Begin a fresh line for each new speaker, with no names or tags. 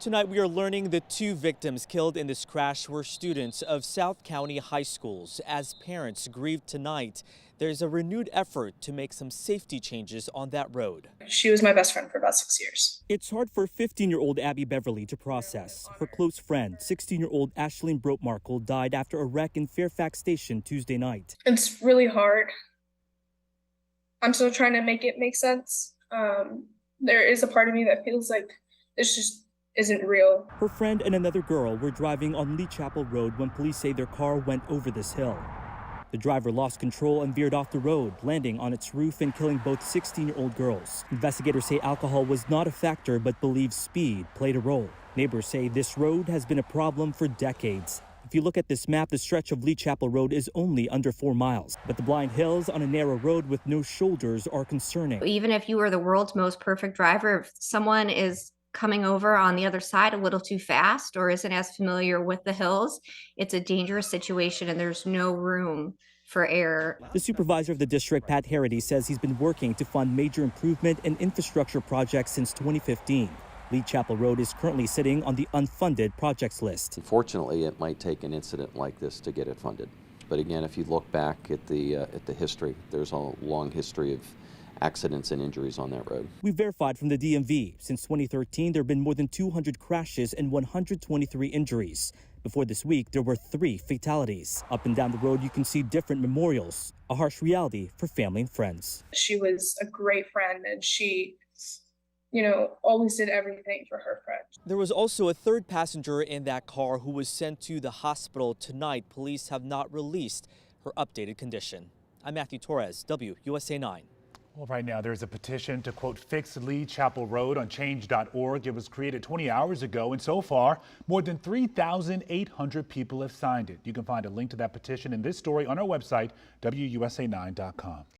Tonight we are learning the two victims killed in this crash were students of South County high schools. As parents grieve tonight, there's a renewed effort to make some safety changes on that road.
She was my best friend for about 6 years.
It's hard for 15-year-old Abby Beverly to process. Her close friend, 16-year-old Ashlyn Brotemarkle, died after a wreck in Fairfax Station Tuesday night.
It's really hard. I'm still trying to make it make sense. There is a part of me that feels like this just isn't real.
Her friend and another girl were driving on Lee Chapel Road when police say their car went over this hill. The driver lost control and veered off the road, landing on its roof and killing both 16-year-old girls. Investigators say alcohol was not a factor, but believe speed played a role. Neighbors say this road has been a problem for decades. If you look at this map, the stretch of Lee Chapel Road is only under 4 miles. But the blind hills on a narrow road with no shoulders are concerning.
Even if you were the world's most perfect driver, if someone is coming over on the other side a little too fast or isn't as familiar with the hills, it's a dangerous situation and there's no room for error.
The supervisor of the district, Pat Harity, says he's been working to fund major improvement and infrastructure projects since 2015. Lee Chapel Road is currently sitting on the unfunded projects list.
Unfortunately, it might take an incident like this to get it funded. But again, if you look back at the history, there's a long history of accidents and injuries on that road.
We verified from the DMV. Since 2013, there have been more than 200 crashes and 123 injuries. Before this week, there were 3 fatalities. Up and down the road, you can see different memorials, a harsh reality for family and friends.
She was a great friend and she, always did everything for her friend.
There was also a third passenger in that car who was sent to the hospital tonight. Police have not released her updated condition. I'm Matthew Torres, WUSA 9.
Well, right now there's a petition to, quote, fix Lee Chapel Road on change.org. It was created 20 hours ago, and so far, more than 3,800 people have signed it. You can find a link to that petition in this story on our website, WUSA9.com.